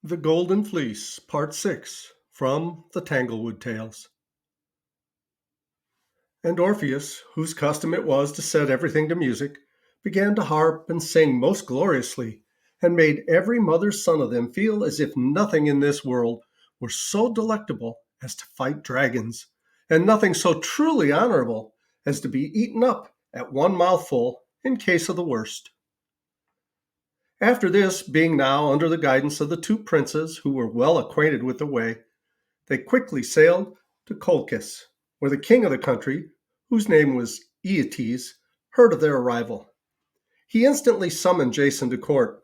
The Golden Fleece, Part 6, from the Tanglewood Tales. And Orpheus, whose custom it was to set everything to music, began to harp and sing most gloriously, and made every mother's son of them feel as if nothing in this world were so delectable as to fight dragons, and nothing so truly honorable as to be eaten up at one mouthful in case of the worst. After this, being now under the guidance of the two princes who were well acquainted with the way, they quickly sailed to Colchis, where the king of the country, whose name was Aeetes, heard of their arrival. He instantly summoned Jason to court.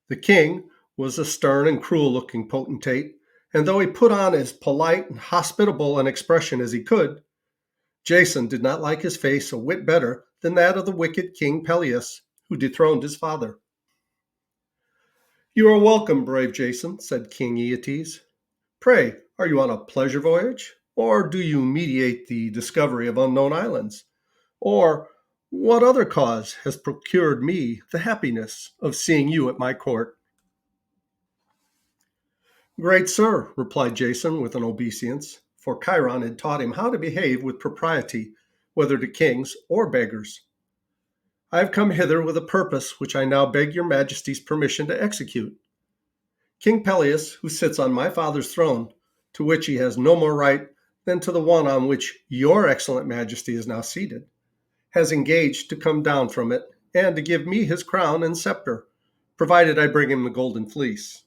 The king was a stern and cruel-looking potentate, and though he put on as polite and hospitable an expression as he could, Jason did not like his face a whit better than that of the wicked King Peleus, who dethroned his father. "You are welcome, brave Jason," said King Aeetes. "Pray, are you on a pleasure voyage, or do you meditate the discovery of unknown islands? Or what other cause has procured me the happiness of seeing you at my court?" "Great sir," replied Jason with an obeisance, for Chiron had taught him how to behave with propriety, whether to kings or beggars. "I have come hither with a purpose which I now beg your majesty's permission to execute. King Peleus, who sits on my father's throne, to which he has no more right than to the one on which your excellent majesty is now seated, has engaged to come down from it and to give me his crown and scepter, provided I bring him the Golden Fleece.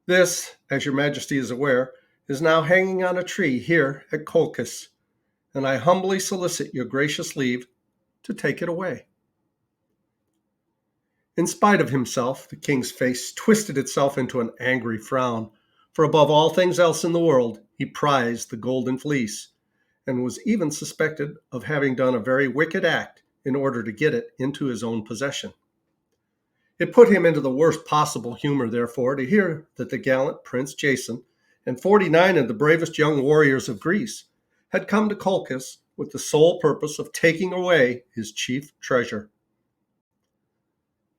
This, as your majesty is aware, is now hanging on a tree here at Colchis, and I humbly solicit your gracious leave to take it away." In spite of himself, the king's face twisted itself into an angry frown, for above all things else in the world, he prized the Golden Fleece, and was even suspected of having done a very wicked act in order to get it into his own possession. It put him into the worst possible humor, therefore, to hear that the gallant Prince Jason and 49 of the bravest young warriors of Greece had come to Colchis with the sole purpose of taking away his chief treasure.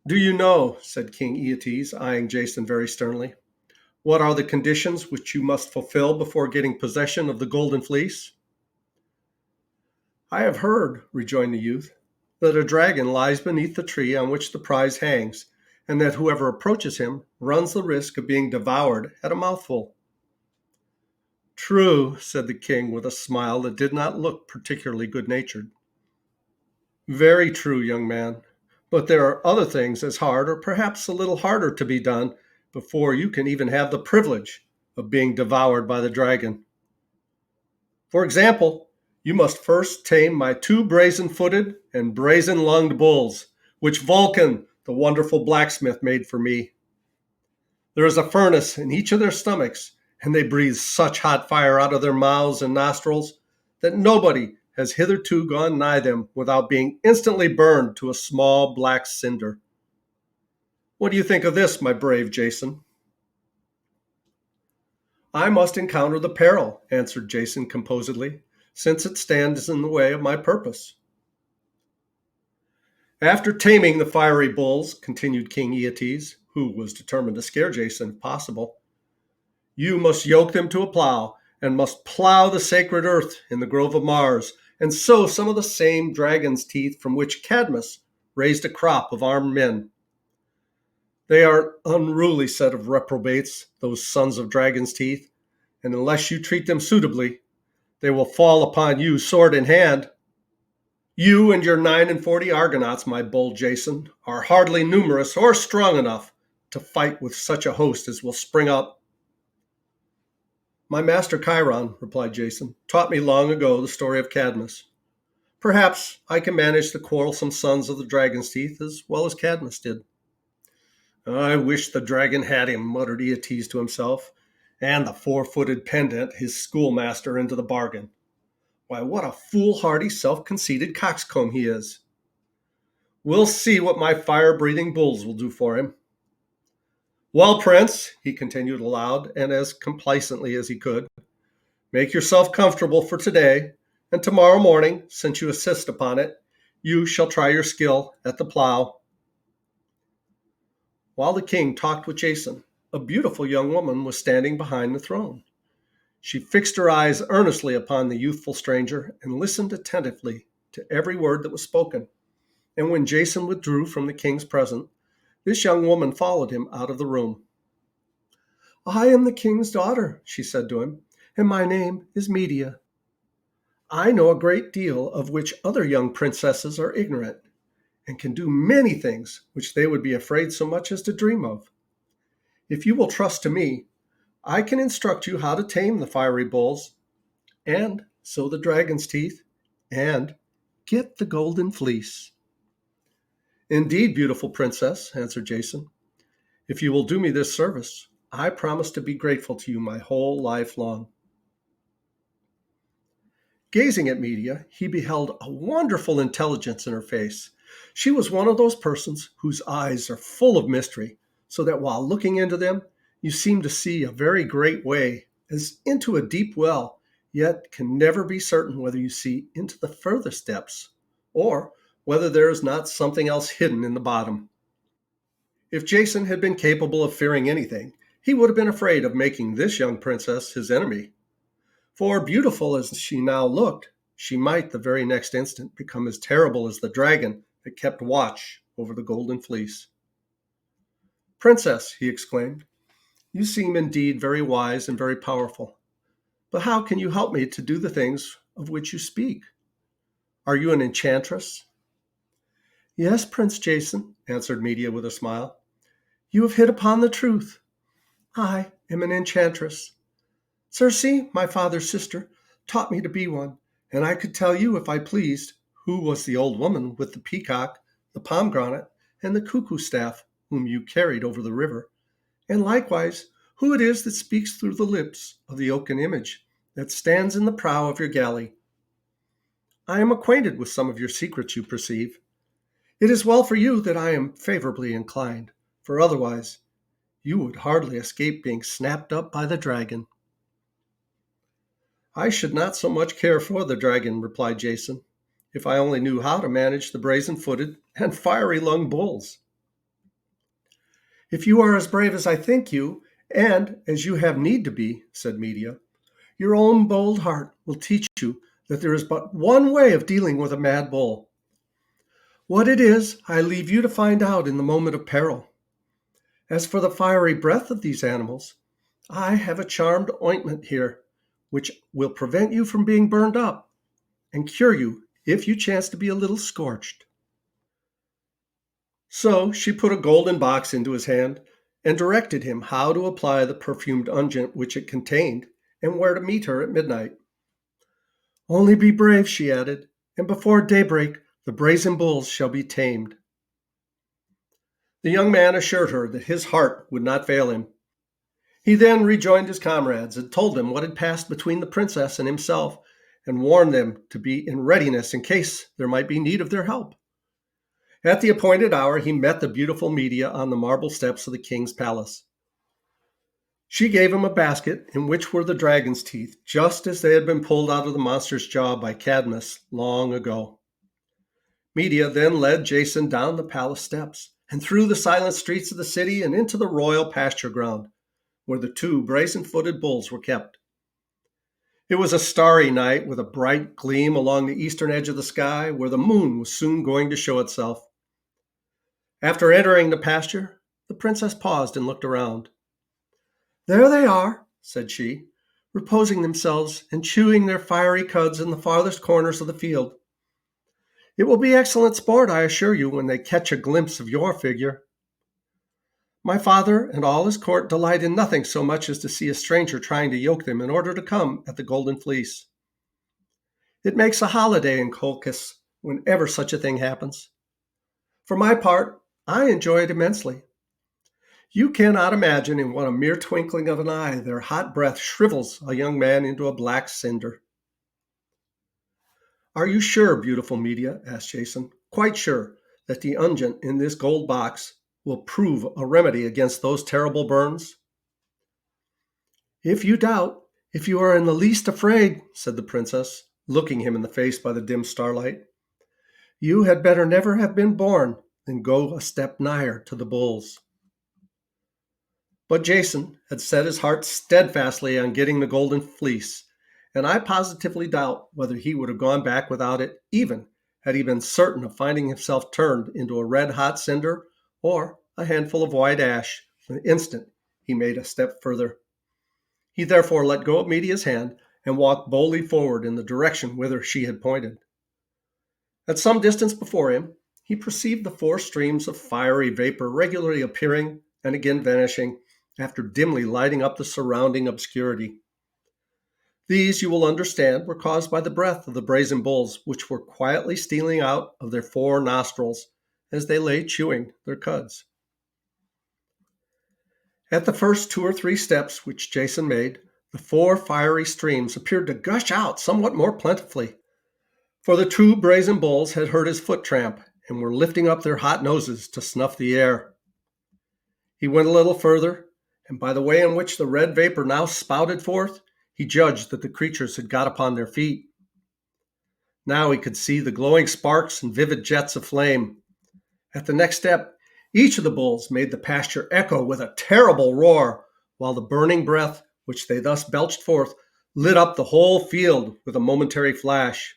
"Do you know," said King Aeetes, eyeing Jason very sternly, "what are the conditions which you must fulfill before getting possession of the Golden Fleece?" "I have heard," rejoined the youth, "that a dragon lies beneath the tree on which the prize hangs, and that whoever approaches him runs the risk of being devoured at a mouthful." "True," said the king with a smile that did not look particularly good-natured. "Very true, young man. But there are other things as hard, or perhaps a little harder, to be done before you can even have the privilege of being devoured by the dragon. For example, you must first tame my two brazen-footed and brazen-lunged bulls, which Vulcan, the wonderful blacksmith, made for me. There is a furnace in each of their stomachs, and they breathe such hot fire out of their mouths and nostrils that nobody has hitherto gone nigh them without being instantly burned to a small black cinder. What do you think of this, my brave Jason?" "I must encounter the peril," answered Jason composedly, "since it stands in the way of my purpose." "After taming the fiery bulls," continued King Aeetes, who was determined to scare Jason if possible, "you must yoke them to a plow, and must plow the sacred earth in the grove of Mars, and sow some of the same dragon's teeth from which Cadmus raised a crop of armed men. They are an unruly set of reprobates, those sons of dragon's teeth, and unless you treat them suitably, they will fall upon you sword in hand. You and your 49 Argonauts, my bold Jason, are hardly numerous or strong enough to fight with such a host as will spring up." "My master Chiron," replied Jason, "taught me long ago the story of Cadmus. Perhaps I can manage the quarrelsome sons of the dragon's teeth as well as Cadmus did." "I wish the dragon had him," muttered Aeetes to himself, "and the four-footed pendant, his schoolmaster, into the bargain. Why, what a foolhardy, self-conceited coxcomb he is. We'll see what my fire-breathing bulls will do for him. Well, Prince," he continued aloud and as complacently as he could, "make yourself comfortable for today, and tomorrow morning, since you insist upon it, you shall try your skill at the plow." While the king talked with Jason, a beautiful young woman was standing behind the throne. She fixed her eyes earnestly upon the youthful stranger and listened attentively to every word that was spoken. And when Jason withdrew from the king's presence, this young woman followed him out of the room. "I am the king's daughter," she said to him, "and my name is Medea. I know a great deal of which other young princesses are ignorant, and can do many things which they would be afraid so much as to dream of. If you will trust to me, I can instruct you how to tame the fiery bulls, and sow the dragon's teeth, and get the golden fleece." "Indeed, beautiful princess," answered Jason, "if you will do me this service, I promise to be grateful to you my whole life long." Gazing at Medea, he beheld a wonderful intelligence in her face. She was one of those persons whose eyes are full of mystery, so that while looking into them, you seem to see a very great way, as into a deep well, yet can never be certain whether you see into the furthest depths, or whether there is not something else hidden in the bottom. If Jason had been capable of fearing anything, he would have been afraid of making this young princess his enemy. For beautiful as she now looked, she might the very next instant become as terrible as the dragon that kept watch over the Golden Fleece. "Princess," he exclaimed, "you seem indeed very wise and very powerful. But how can you help me to do the things of which you speak? Are you an enchantress?" "Yes, Prince Jason," answered Medea with a smile. "You have hit upon the truth. I am an enchantress. Circe, my father's sister, taught me to be one, and I could tell you, if I pleased, who was the old woman with the peacock, the pomegranate, and the cuckoo staff, whom you carried over the river, and likewise who it is that speaks through the lips of the oaken image that stands in the prow of your galley. I am acquainted with some of your secrets, you perceive. It is well for you that I am favorably inclined, for otherwise you would hardly escape being snapped up by the dragon." "I should not so much care for the dragon," replied Jason, "if I only knew how to manage the brazen-footed and fiery-lunged bulls." "If you are as brave as I think you, and as you have need to be," said Medea, "your own bold heart will teach you that there is but one way of dealing with a mad bull. What it is, I leave you to find out in the moment of peril. As for the fiery breath of these animals, I have a charmed ointment here, which will prevent you from being burned up, and cure you if you chance to be a little scorched." So she put a golden box into his hand, and directed him how to apply the perfumed unguent which it contained, and where to meet her at midnight. "Only be brave," she added, "and before daybreak the brazen bulls shall be tamed." The young man assured her that his heart would not fail him. He then rejoined his comrades and told them what had passed between the princess and himself, and warned them to be in readiness in case there might be need of their help. At the appointed hour, he met the beautiful Medea on the marble steps of the king's palace. She gave him a basket in which were the dragon's teeth, just as they had been pulled out of the monster's jaw by Cadmus long ago. Medea then led Jason down the palace steps and through the silent streets of the city and into the royal pasture ground, where the two brazen-footed bulls were kept. It was a starry night with a bright gleam along the eastern edge of the sky, where the moon was soon going to show itself. After entering the pasture, the princess paused and looked around. "There they are," said she, "reposing themselves and chewing their fiery cuds in the farthest corners of the field. It will be excellent sport, I assure you, when they catch a glimpse of your figure. My father and all his court delight in nothing so much as to see a stranger trying to yoke them in order to come at the Golden Fleece. It makes a holiday in Colchis whenever such a thing happens. For my part, I enjoy it immensely. You cannot imagine in what a mere twinkling of an eye their hot breath shrivels a young man into a black cinder." "Are you sure, beautiful Medea," asked Jason, "quite sure that the unguent in this gold box will prove a remedy against those terrible burns?" "If you doubt, if you are in the least afraid," said the princess, looking him in the face by the dim starlight, "you had better never have been born than go a step nigher to the bulls." But Jason had set his heart steadfastly on getting the Golden Fleece, and I positively doubt whether he would have gone back without it, even had he been certain of finding himself turned into a red-hot cinder or a handful of white ash the instant he made a step further. He therefore let go of Media's hand and walked boldly forward in the direction whither she had pointed. At some distance before him, he perceived the four streams of fiery vapor regularly appearing and again vanishing after dimly lighting up the surrounding obscurity. These, you will understand, were caused by the breath of the brazen bulls, which were quietly stealing out of their four nostrils as they lay chewing their cuds. At the first 2 or 3 steps which Jason made, the 4 fiery streams appeared to gush out somewhat more plentifully, for the 2 brazen bulls had heard his foot tramp and were lifting up their hot noses to snuff the air. He went a little further, and by the way in which the red vapor now spouted forth, he judged that the creatures had got upon their feet. Now he could see the glowing sparks and vivid jets of flame. At the next step, each of the bulls made the pasture echo with a terrible roar, while the burning breath which they thus belched forth lit up the whole field with a momentary flash.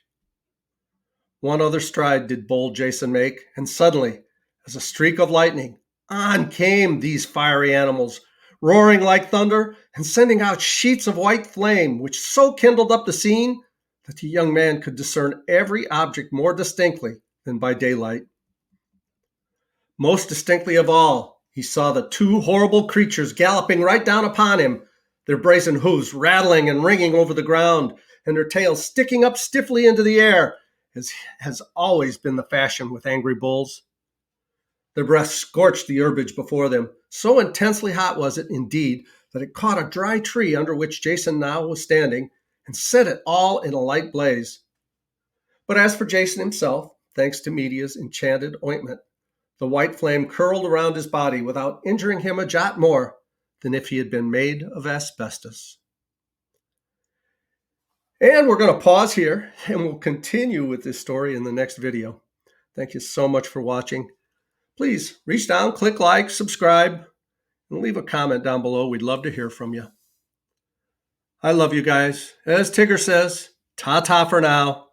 One other stride did bold Jason make, and suddenly, as a streak of lightning, on came these fiery animals, roaring like thunder and sending out sheets of white flame, which so kindled up the scene that the young man could discern every object more distinctly than by daylight. Most distinctly of all, he saw the 2 horrible creatures galloping right down upon him, their brazen hoofs rattling and ringing over the ground, and their tails sticking up stiffly into the air, as has always been the fashion with angry bulls. Their breath scorched the herbage before them. So intensely hot was it, indeed, that it caught a dry tree under which Jason now was standing and set it all in a light blaze. But as for Jason himself, thanks to Media's enchanted ointment, the white flame curled around his body without injuring him a jot more than if he had been made of asbestos. And we're going to pause here, and we'll continue with this story in the next video. Thank you so much for watching. Please reach down, click like, subscribe, and leave a comment down below. We'd love to hear from you. I love you guys. As Tigger says, ta-ta for now.